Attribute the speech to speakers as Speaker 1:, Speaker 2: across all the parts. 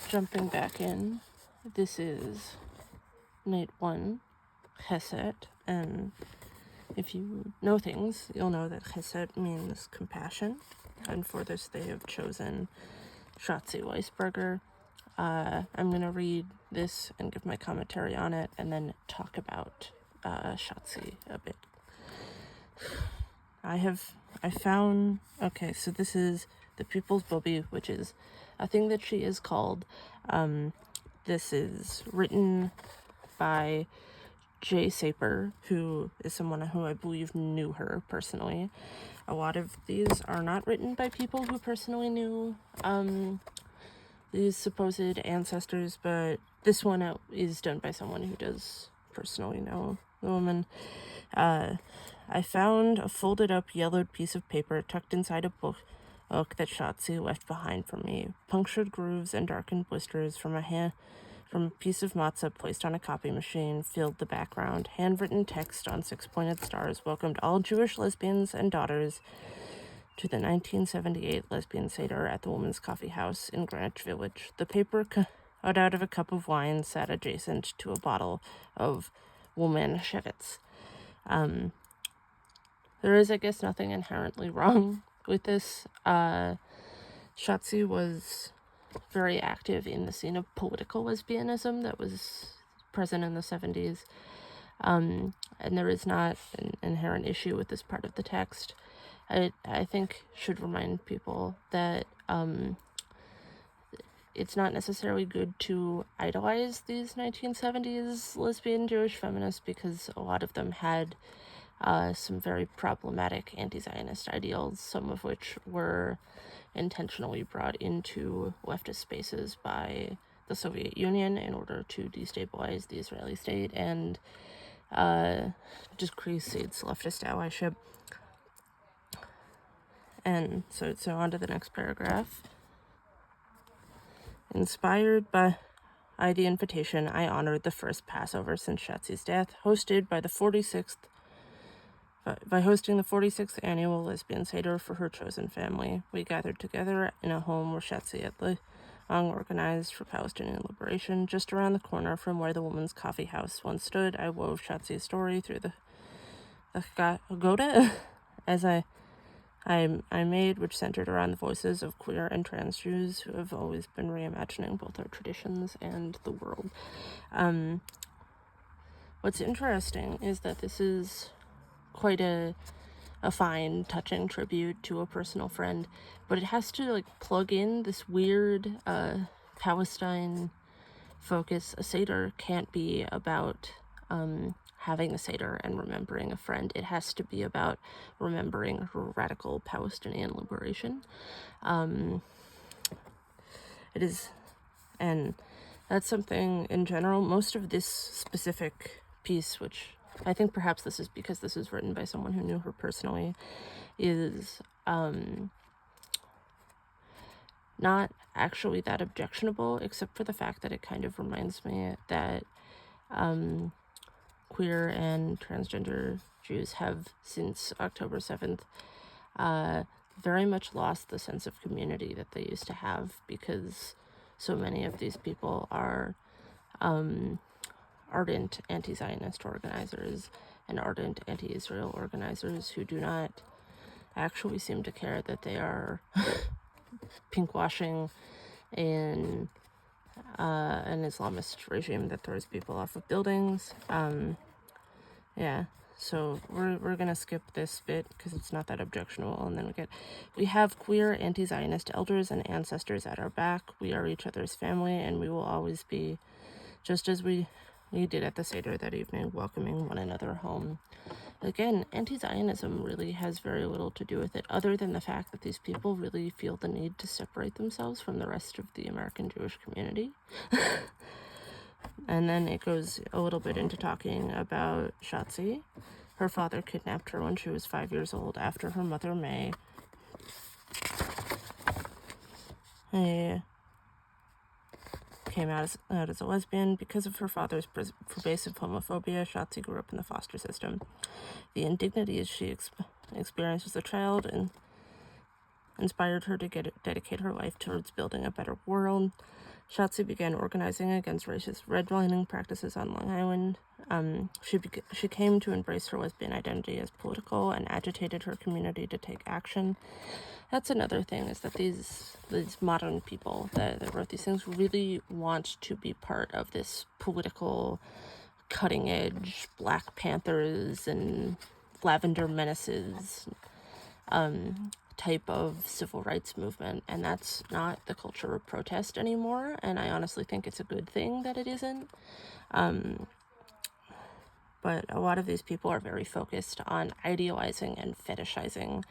Speaker 1: jumping back in, this is night 1, chesed, and if you know things, you'll know that chesed means compassion, and for this they have chosen Shotzi Weisberger. I'm going to read this and give my commentary on it, and then talk about Shotzi a bit. Okay, so this is the People's Bubbie, which is a thing that she is called. This is written by Jay Saper, who is someone who I believe knew her personally. A lot of these are not written by people who personally knew these supposed ancestors, but this one is done by someone who does personally know the woman. I found a folded up yellowed piece of paper tucked inside a book that Shotzi left behind for me. Punctured grooves and darkened blisters from a piece of matzah placed on a copy machine filled the background. Handwritten text on 6-pointed stars welcomed all Jewish lesbians and daughters to the 1978 lesbian Seder at the Women's Coffee House in Greenwich Village. The paper cut out of a cup of wine sat adjacent to a bottle of Woman Shevitz. There is, I guess, nothing inherently wrong with this. Shotzi was very active in the scene of political lesbianism that was present in the 70s. And there is not an inherent issue with this part of the text. I think should remind people that it's not necessarily good to idolize these 1970s lesbian Jewish feminists, because a lot of them had some very problematic anti-Zionist ideals, some of which were intentionally brought into leftist spaces by the Soviet Union in order to destabilize the Israeli state and decrease its leftist allyship. And so on to the next paragraph. Inspired by the invitation, I honored the first Passover since Shotzi's death, hosting the 46th annual lesbian Seder for her chosen family. We gathered together in a home where Shotzi had long organized for Palestinian liberation. Just around the corner from where the Women's Coffee House once stood, I wove Shotzi's story through the Haggadah as I made, which centered around the voices of queer and trans Jews who have always been reimagining both our traditions and the world. What's interesting is that this is quite a fine, touching tribute to a personal friend, but it has to plug in this weird Palestine focus. A Seder can't be about having a Seder and remembering a friend. It has to be about remembering radical Palestinian liberation. It is, and that's something in general. Most of this specific piece, which I think perhaps this is because this is written by someone who knew her personally, is not actually that objectionable, except for the fact that it kind of reminds me that queer and transgender Jews have, since October 7th, very much lost the sense of community that they used to have, because so many of these people are ardent anti-Zionist organizers and ardent anti-Israel organizers who do not actually seem to care that they are pinkwashing in an Islamist regime that throws people off of buildings. So we're gonna skip this bit because it's not that objectionable, and then we have queer anti-Zionist elders and ancestors at our back. We are each other's family, and we will always be, just as we did at the Seder that evening, welcoming one another home. Again, anti-Zionism really has very little to do with it, other than the fact that these people really feel the need to separate themselves from the rest of the American Jewish community. And then it goes a little bit into talking about Shotzi. Her father kidnapped her when she was 5 years old after her mother, May, came out as a lesbian. Because of her father's pervasive homophobia, Shotzi grew up in the foster system. The indignities she experienced as a child inspired her to dedicate her life towards building a better world. Shotzi began organizing against racist redlining practices on Long Island. She came to embrace her lesbian identity as political and agitated her community to take action. That's another thing, is that these modern people that wrote these things really want to be part of this political cutting edge Black Panthers and Lavender Menaces type of civil rights movement, and that's not the culture of protest anymore, and I honestly think it's a good thing that it isn't. But a lot of these people are very focused on idealizing and fetishizing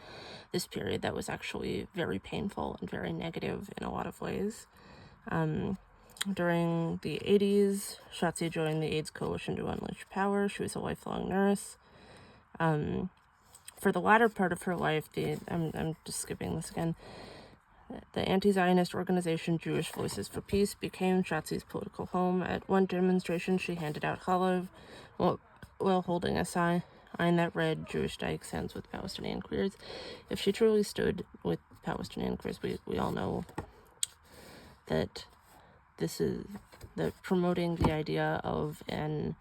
Speaker 1: this period that was actually very painful and very negative in a lot of ways. During the 80s, Shotzi joined the AIDS Coalition to Unleash Power. She was a lifelong nurse. For the latter part of her life, I'm just skipping this again, the anti-Zionist organization Jewish Voices for Peace became Shotzi's political home. At one demonstration, she handed out challah while holding a sign that read, "Jewish Dyke stands with Palestinian queers." If she truly stood with Palestinian queers, we all know that this is promoting the idea of an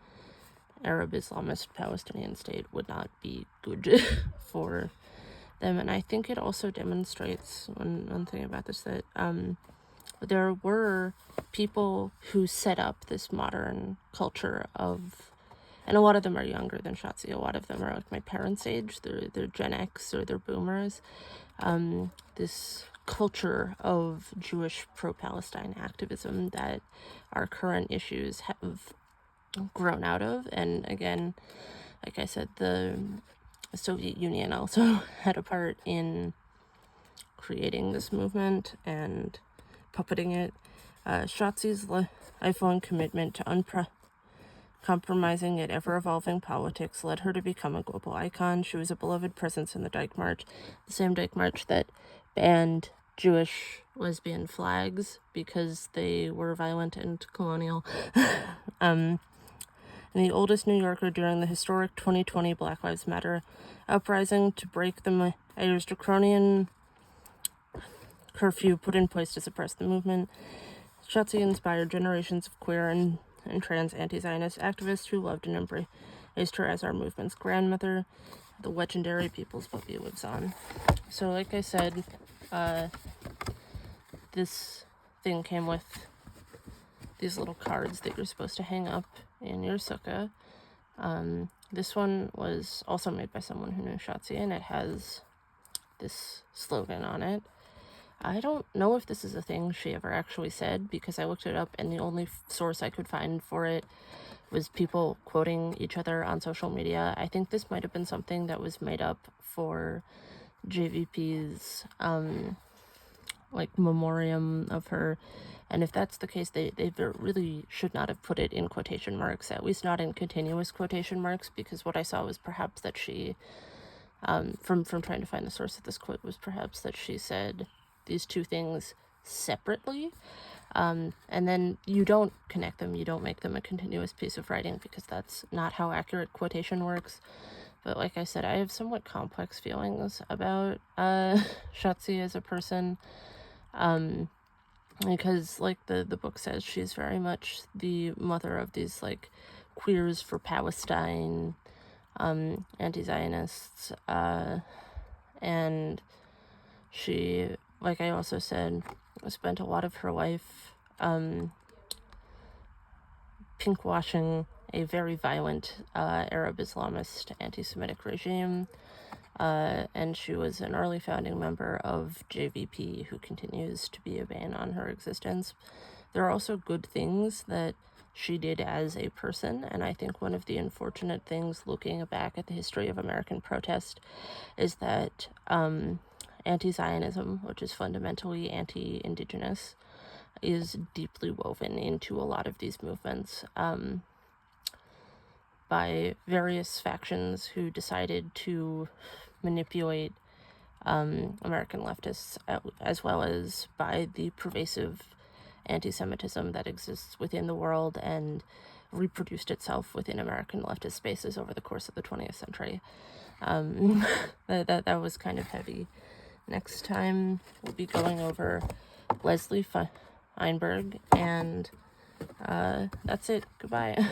Speaker 1: Arab Islamist Palestinian state would not be good for them. And I think it also demonstrates one thing about this, that there were people who set up this modern culture of, and a lot of them are younger than Shotzi. A lot of them are like my parents' age. They're Gen X or they're boomers. This culture of Jewish pro-Palestine activism that our current issues have grown out of. And again, like I said, the Soviet Union also had a part in creating this movement and puppeting it. Shotzi's lifelong commitment to uncompromising yet ever-evolving politics led her to become a global icon. She was a beloved presence in the Dyke March, the same Dyke March that banned Jewish lesbian flags because they were violent and colonial. And the oldest New Yorker during the historic 2020 Black Lives Matter uprising to break the mayor's draconian curfew put in place to suppress the movement. Shotzi inspired generations of queer and trans anti-Zionist activists who loved and embraced her as our movement's grandmother. The legendary People's Bubbie lives on. So like I said, this thing came with these little cards that you're supposed to hang up in your sukkah. This one was also made by someone who knew Shotzi, and it has this slogan on it. I don't know if this is a thing she ever actually said, because I looked it up and the only source I could find for it was people quoting each other on social media. I think this might have been something that was made up for JVP's memoriam of her. And if that's the case, they really should not have put it in quotation marks, at least not in continuous quotation marks, because what I saw was perhaps that she, from trying to find the source of this quote, was perhaps that she said these two things separately, and then you don't connect them, you don't make them a continuous piece of writing, because that's not how accurate quotation works. But like I said, I have somewhat complex feelings about Shotzi as a person, because like the book says, she's very much the mother of these like queers for Palestine, anti-Zionists, and she, like I also said, spent a lot of her life pinkwashing a very violent Arab Islamist anti-Semitic regime, and she was an early founding member of JVP, who continues to be a bane on her existence. There are also good things that she did as a person, and I think one of the unfortunate things looking back at the history of American protest is that anti-Zionism, which is fundamentally anti-Indigenous, is deeply woven into a lot of these movements by various factions who decided to manipulate American leftists, as well as by the pervasive anti-Semitism that exists within the world and reproduced itself within American leftist spaces over the course of the 20th century. That was kind of heavy Next time, we'll be going over Leslie Feinberg, and that's it. Goodbye.